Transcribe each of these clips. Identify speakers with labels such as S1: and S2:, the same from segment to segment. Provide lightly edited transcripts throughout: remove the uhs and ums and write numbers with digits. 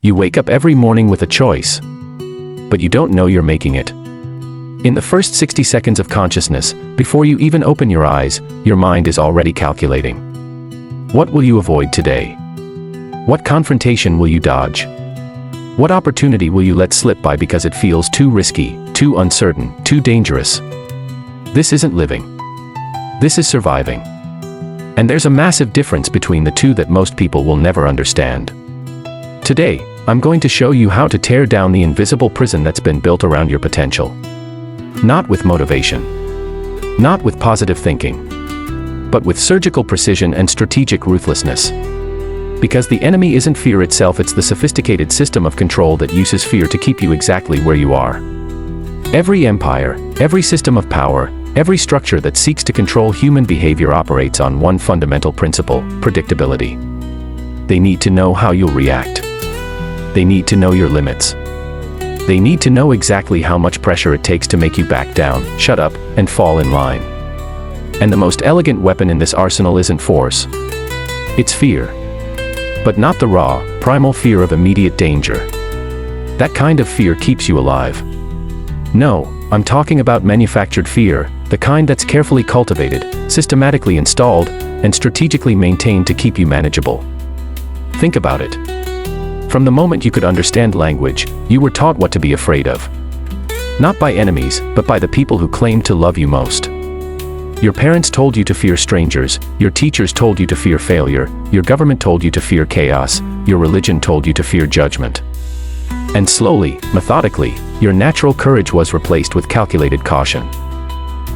S1: You wake up every morning with a choice, but you don't know you're making it. In the first 60 seconds of consciousness, before you even open your eyes, your mind is already calculating. What will you avoid today? What confrontation will you dodge? What opportunity will you let slip by because it feels too risky, too uncertain, too dangerous? This isn't living. This is surviving. And there's a massive difference between the two that most people will never understand. Today, I'm going to show you how to tear down the invisible prison that's been built around your potential. Not with motivation. Not with positive thinking. But with surgical precision and strategic ruthlessness. Because the enemy isn't fear itself, it's the sophisticated system of control that uses fear to keep you exactly where you are. Every empire, every system of power, every structure that seeks to control human behavior operates on one fundamental principle: predictability. They need to know how you'll react. They need to know your limits. They need to know exactly how much pressure it takes to make you back down, shut up, and fall in line. And the most elegant weapon in this arsenal isn't force. It's fear. But not the raw, primal fear of immediate danger. That kind of fear keeps you alive. No, I'm talking about manufactured fear, the kind that's carefully cultivated, systematically installed, and strategically maintained to keep you manageable. Think about it. From the moment you could understand language, you were taught what to be afraid of. Not by enemies, but by the people who claimed to love you most. Your parents told you to fear strangers, your teachers told you to fear failure, your government told you to fear chaos, your religion told you to fear judgment. And slowly, methodically, your natural courage was replaced with calculated caution.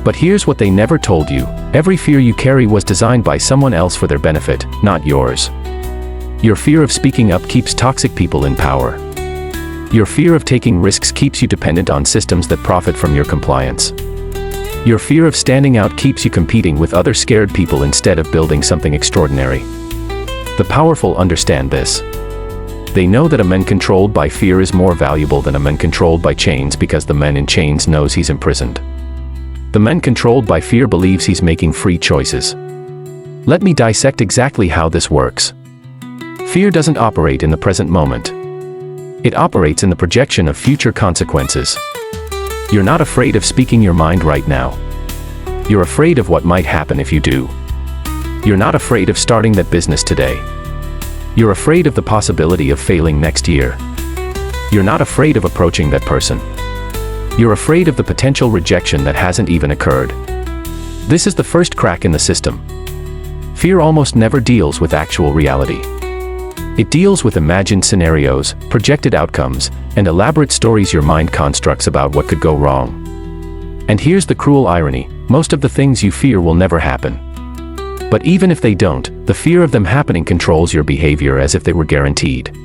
S1: But here's what they never told you: every fear you carry was designed by someone else for their benefit, not yours. Your fear of speaking up keeps toxic people in power. Your fear of taking risks keeps you dependent on systems that profit from your compliance. Your fear of standing out keeps you competing with other scared people instead of building something extraordinary. The powerful understand this. They know that a man controlled by fear is more valuable than a man controlled by chains, because the man in chains knows he's imprisoned. The man controlled by fear believes he's making free choices. Let me dissect exactly how this works. Fear doesn't operate in the present moment. It operates in the projection of future consequences. You're not afraid of speaking your mind right now. You're afraid of what might happen if you do. You're not afraid of starting that business today. You're afraid of the possibility of failing next year. You're not afraid of approaching that person. You're afraid of the potential rejection that hasn't even occurred. This is the first crack in the system. Fear almost never deals with actual reality. It deals with imagined scenarios, projected outcomes, and elaborate stories your mind constructs about what could go wrong. And here's the cruel irony: most of the things you fear will never happen. But even if they don't, the fear of them happening controls your behavior as if they were guaranteed.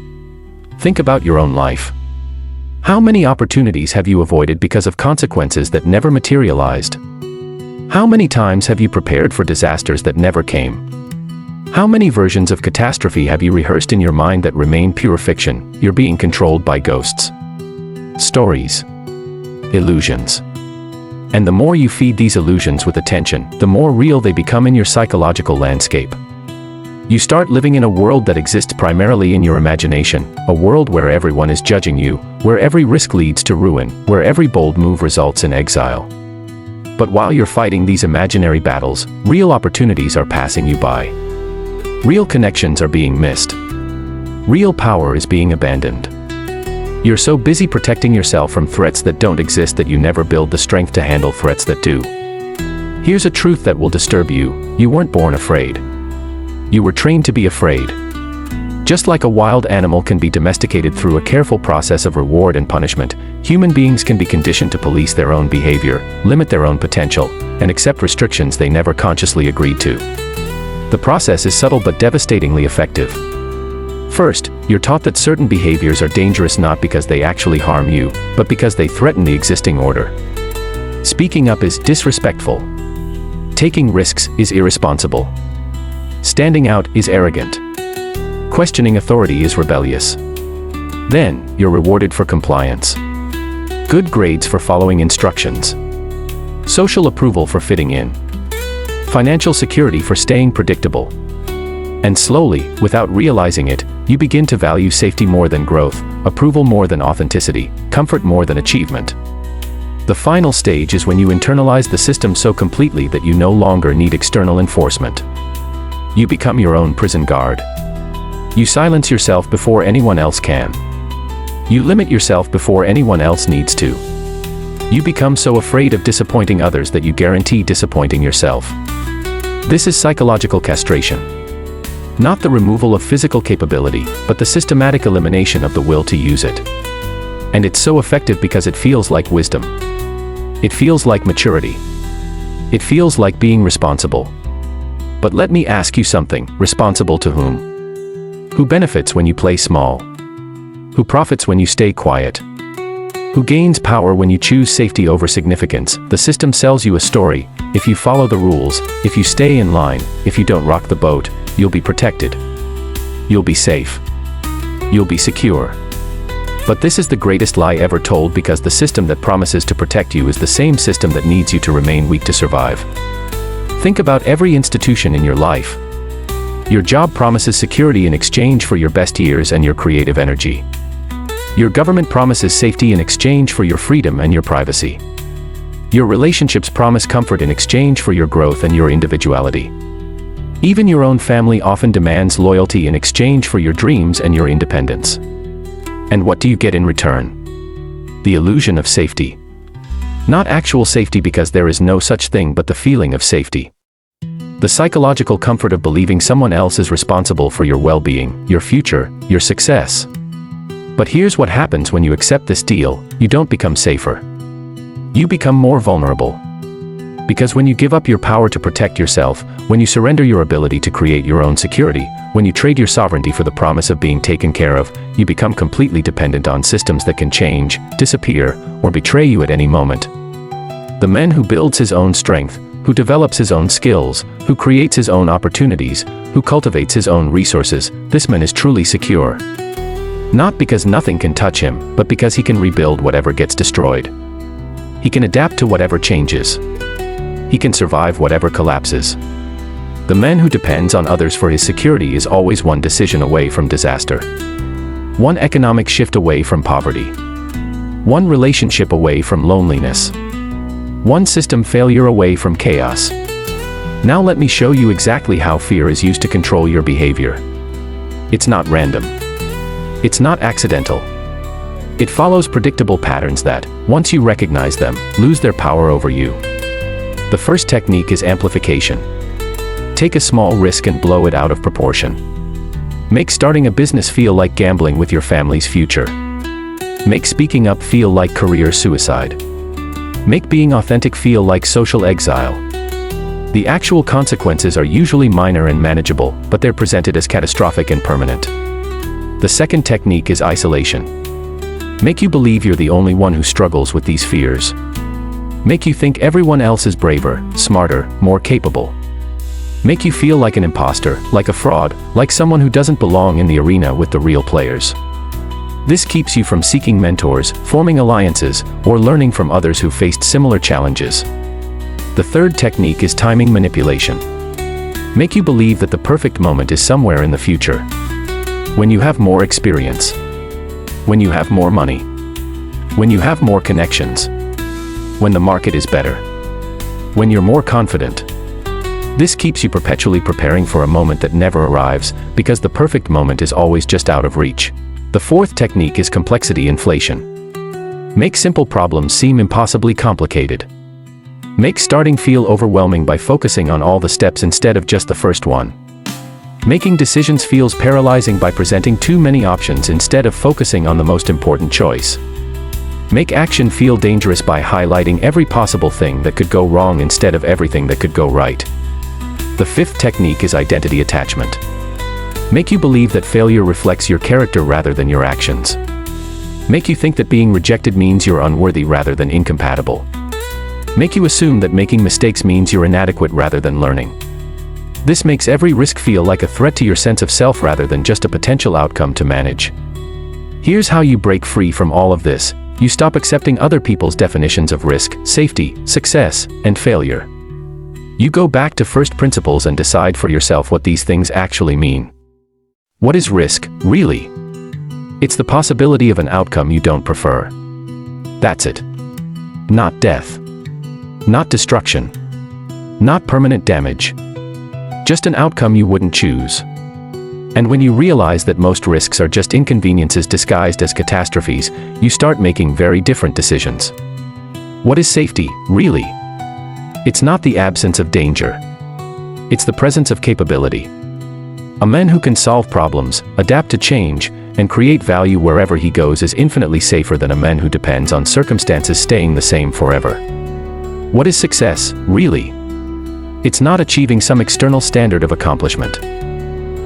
S1: Think about your own life. How many opportunities have you avoided because of consequences that never materialized? How many times have you prepared for disasters that never came? How many versions of catastrophe have you rehearsed in your mind that remain pure fiction? You're being controlled by ghosts, stories, illusions. And the more you feed these illusions with attention, the more real they become in your psychological landscape. You start living in a world that exists primarily in your imagination, a world where everyone is judging you, where every risk leads to ruin, where every bold move results in exile. But while you're fighting these imaginary battles, real opportunities are passing you by. Real connections are being missed. Real power is being abandoned. You're so busy protecting yourself from threats that don't exist that you never build the strength to handle threats that do. Here's a truth that will disturb you: you weren't born afraid. You were trained to be afraid. Just like a wild animal can be domesticated through a careful process of reward and punishment, human beings can be conditioned to police their own behavior, limit their own potential, and accept restrictions they never consciously agreed to. The process is subtle but devastatingly effective. First, you're taught that certain behaviors are dangerous not because they actually harm you, but because they threaten the existing order. Speaking up is disrespectful. Taking risks is irresponsible. Standing out is arrogant. Questioning authority is rebellious. Then, you're rewarded for compliance. Good grades for following instructions. Social approval for fitting in. Financial security for staying predictable. And slowly, without realizing it, you begin to value safety more than growth, approval more than authenticity, comfort more than achievement. The final stage is when you internalize the system so completely that you no longer need external enforcement. You become your own prison guard. You silence yourself before anyone else can. You limit yourself before anyone else needs to. You become so afraid of disappointing others that you guarantee disappointing yourself. This is psychological castration. Not the removal of physical capability, but the systematic elimination of the will to use it. And it's so effective because it feels like wisdom. It feels like maturity. It feels like being responsible. But let me ask you something, responsible to whom? Who benefits when you play small? Who profits when you stay quiet? Who gains power when you choose safety over significance? The system sells you a story. If you follow the rules, if you stay in line, if you don't rock the boat, you'll be protected. You'll be safe. You'll be secure. But this is the greatest lie ever told, because the system that promises to protect you is the same system that needs you to remain weak to survive. Think about every institution in your life. Your job promises security in exchange for your best years and your creative energy. Your government promises safety in exchange for your freedom and your privacy. Your relationships promise comfort in exchange for your growth and your individuality. Even your own family often demands loyalty in exchange for your dreams and your independence. And what do you get in return? The illusion of safety. Not actual safety, because there is no such thing but the feeling of safety. The psychological comfort of believing someone else is responsible for your well-being, your future, your success. But here's what happens when you accept this deal: you don't become safer. You become more vulnerable. Because when you give up your power to protect yourself, when you surrender your ability to create your own security, when you trade your sovereignty for the promise of being taken care of, you become completely dependent on systems that can change, disappear, or betray you at any moment. The man who builds his own strength, who develops his own skills, who creates his own opportunities, who cultivates his own resources, this man is truly secure. Not because nothing can touch him, but because he can rebuild whatever gets destroyed. He can adapt to whatever changes. He can survive whatever collapses. The man who depends on others for his security is always one decision away from disaster. One economic shift away from poverty. One relationship away from loneliness. One system failure away from chaos. Now let me show you exactly how fear is used to control your behavior. It's not random. It's not accidental. It follows predictable patterns that, once you recognize them, lose their power over you. The first technique is amplification. Take a small risk and blow it out of proportion. Make starting a business feel like gambling with your family's future. Make speaking up feel like career suicide. Make being authentic feel like social exile. The actual consequences are usually minor and manageable, but they're presented as catastrophic and permanent. The second technique is isolation. Make you believe you're the only one who struggles with these fears. Make you think everyone else is braver, smarter, more capable. Make you feel like an imposter, like a fraud, like someone who doesn't belong in the arena with the real players. This keeps you from seeking mentors, forming alliances, or learning from others who faced similar challenges. The third technique is timing manipulation. Make you believe that the perfect moment is somewhere in the future. When you have more experience. When you have more money. When you have more connections. When the market is better. When you're more confident. This keeps you perpetually preparing for a moment that never arrives, because the perfect moment is always just out of reach. The fourth technique is complexity inflation. Make simple problems seem impossibly complicated. Make starting feel overwhelming by focusing on all the steps instead of just the first one. Making decisions feels paralyzing by presenting too many options instead of focusing on the most important choice. Make action feel dangerous by highlighting every possible thing that could go wrong instead of everything that could go right. The fifth technique is identity attachment. Make you believe that failure reflects your character rather than your actions. Make you think that being rejected means you're unworthy rather than incompatible. Make you assume that making mistakes means you're inadequate rather than learning. This makes every risk feel like a threat to your sense of self rather than just a potential outcome to manage. Here's how you break free from all of this. You stop accepting other people's definitions of risk, safety, success, and failure. You go back to first principles and decide for yourself what these things actually mean. What is risk, really? It's the possibility of an outcome you don't prefer. That's it. Not death. Not destruction. Not permanent damage. Just an outcome you wouldn't choose. And when you realize that most risks are just inconveniences disguised as catastrophes, you start making very different decisions. What is safety, really? It's not the absence of danger. It's the presence of capability. A man who can solve problems, adapt to change, and create value wherever he goes is infinitely safer than a man who depends on circumstances staying the same forever. What is success, really? It's not achieving some external standard of accomplishment.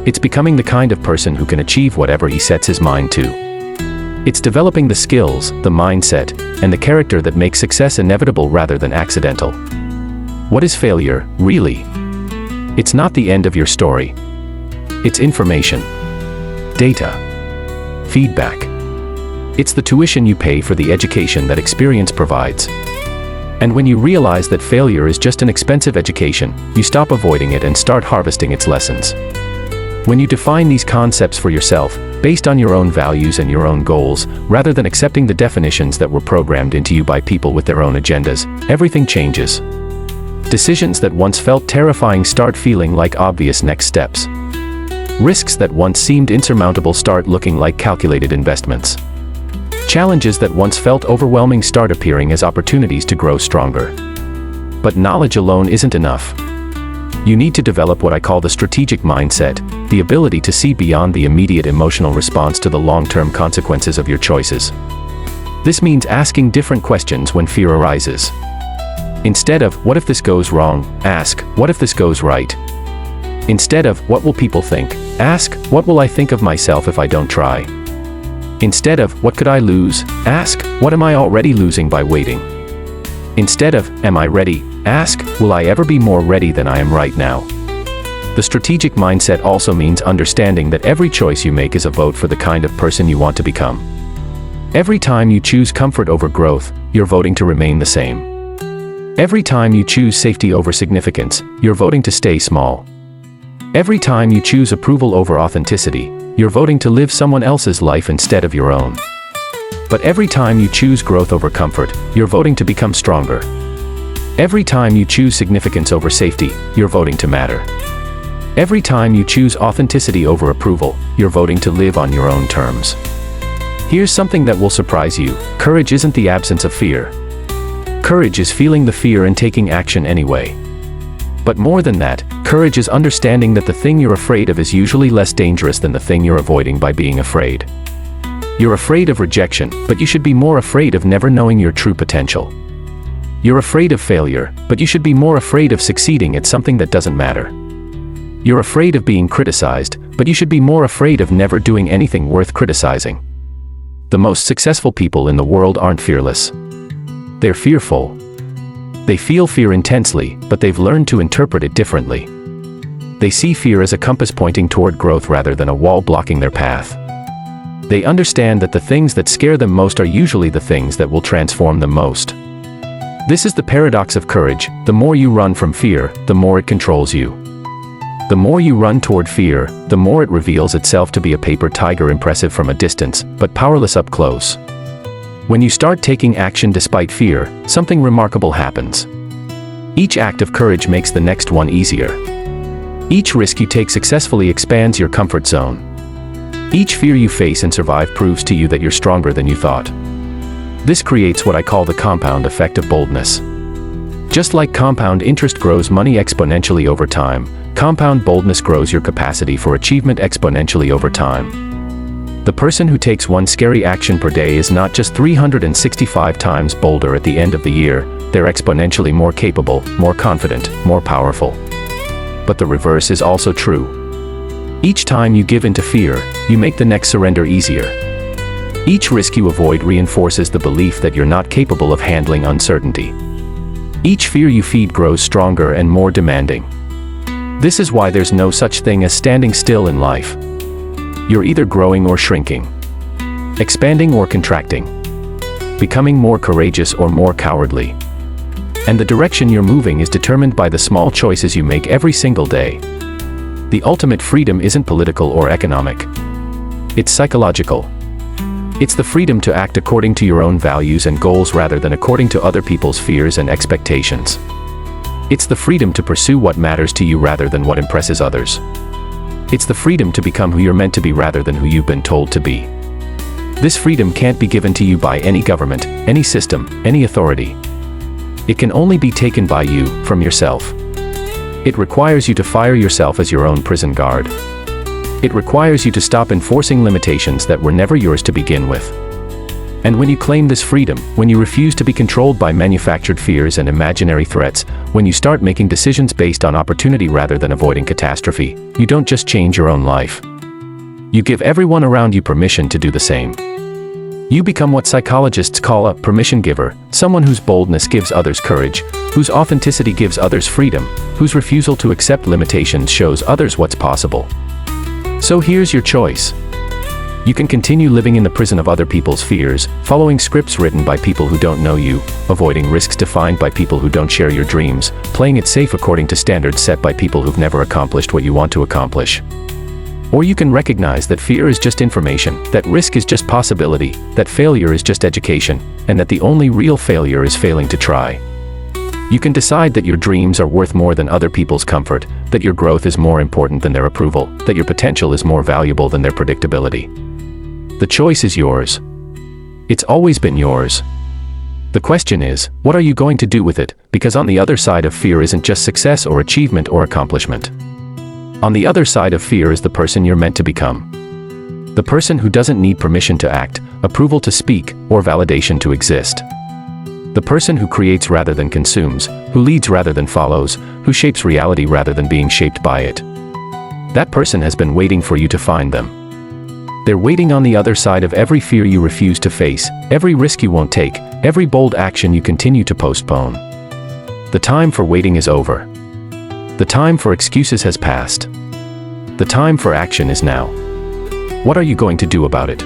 S1: It's becoming the kind of person who can achieve whatever he sets his mind to. It's developing the skills, the mindset, and the character that make success inevitable rather than accidental. What is failure, really? It's not the end of your story. It's information, data, feedback. It's the tuition you pay for the education that experience provides. And when you realize that failure is just an expensive education, you stop avoiding it and start harvesting its lessons. When you define these concepts for yourself, based on your own values and your own goals, rather than accepting the definitions that were programmed into you by people with their own agendas, everything changes. Decisions that once felt terrifying start feeling like obvious next steps. Risks that once seemed insurmountable start looking like calculated investments. Challenges that once felt overwhelming start appearing as opportunities to grow stronger. But knowledge alone isn't enough. You need to develop what I call the strategic mindset, the ability to see beyond the immediate emotional response to the long-term consequences of your choices. This means asking different questions when fear arises. Instead of, what if this goes wrong, ask, what if this goes right? Instead of, what will people think, ask, what will I think of myself if I don't try? Instead of, what could I lose, ask, what am I already losing by waiting? Instead of, am I ready, ask, will I ever be more ready than I am right now? The strategic mindset also means understanding that every choice you make is a vote for the kind of person you want to become. Every time you choose comfort over growth, you're voting to remain the same. Every time you choose safety over significance, you're voting to stay small. Every time you choose approval over authenticity, you're voting to live someone else's life instead of your own. But every time you choose growth over comfort, you're voting to become stronger. Every time you choose significance over safety, you're voting to matter. Every time you choose authenticity over approval, you're voting to live on your own terms. Here's something that will surprise you: courage isn't the absence of fear. Courage is feeling the fear and taking action anyway. But more than that, courage is understanding that the thing you're afraid of is usually less dangerous than the thing you're avoiding by being afraid. You're afraid of rejection, but you should be more afraid of never knowing your true potential. You're afraid of failure, but you should be more afraid of succeeding at something that doesn't matter. You're afraid of being criticized, but you should be more afraid of never doing anything worth criticizing. The most successful people in the world aren't fearless. They're fearful. They feel fear intensely, but they've learned to interpret it differently. They see fear as a compass pointing toward growth rather than a wall blocking their path. They understand that the things that scare them most are usually the things that will transform them most. This is the paradox of courage: the more you run from fear, the more it controls you. The more you run toward fear, the more it reveals itself to be a paper tiger, impressive from a distance, but powerless up close. When you start taking action despite fear, something remarkable happens. Each act of courage makes the next one easier. Each risk you take successfully expands your comfort zone. Each fear you face and survive proves to you that you're stronger than you thought. This creates what I call the compound effect of boldness. Just like compound interest grows money exponentially over time, compound boldness grows your capacity for achievement exponentially over time. The person who takes one scary action per day is not just 365 times bolder at the end of the year, they're exponentially more capable, more confident, more powerful. But the reverse is also true. Each time you give in to fear, you make the next surrender easier. Each risk you avoid reinforces the belief that you're not capable of handling uncertainty. Each fear you feed grows stronger and more demanding. This is why there's no such thing as standing still in life. You're either growing or shrinking, expanding or contracting, becoming more courageous or more cowardly. And the direction you're moving is determined by the small choices you make every single day. The ultimate freedom isn't political or economic. It's psychological. It's the freedom to act according to your own values and goals rather than according to other people's fears and expectations. It's the freedom to pursue what matters to you rather than what impresses others. It's the freedom to become who you're meant to be rather than who you've been told to be. This freedom can't be given to you by any government, any system, any authority. It can only be taken by you, from yourself. It requires you to fire yourself as your own prison guard. It requires you to stop enforcing limitations that were never yours to begin with. And when you claim this freedom, when you refuse to be controlled by manufactured fears and imaginary threats, when you start making decisions based on opportunity rather than avoiding catastrophe, you don't just change your own life. You give everyone around you permission to do the same. You become what psychologists call a permission giver, someone whose boldness gives others courage, whose authenticity gives others freedom, whose refusal to accept limitations shows others what's possible. So here's your choice. You can continue living in the prison of other people's fears, following scripts written by people who don't know you, avoiding risks defined by people who don't share your dreams, playing it safe according to standards set by people who've never accomplished what you want to accomplish. Or you can recognize that fear is just information, that risk is just possibility, that failure is just education, and that the only real failure is failing to try. You can decide that your dreams are worth more than other people's comfort, that your growth is more important than their approval, that your potential is more valuable than their predictability. The choice is yours. It's always been yours. The question is, what are you going to do with it? Because on the other side of fear isn't just success or achievement or accomplishment. On the other side of fear is the person you're meant to become. The person who doesn't need permission to act, approval to speak, or validation to exist. The person who creates rather than consumes, who leads rather than follows, who shapes reality rather than being shaped by it. That person has been waiting for you to find them. They're waiting on the other side of every fear you refuse to face, every risk you won't take, every bold action you continue to postpone. The time for waiting is over. The time for excuses has passed. The time for action is now. What are you going to do about it?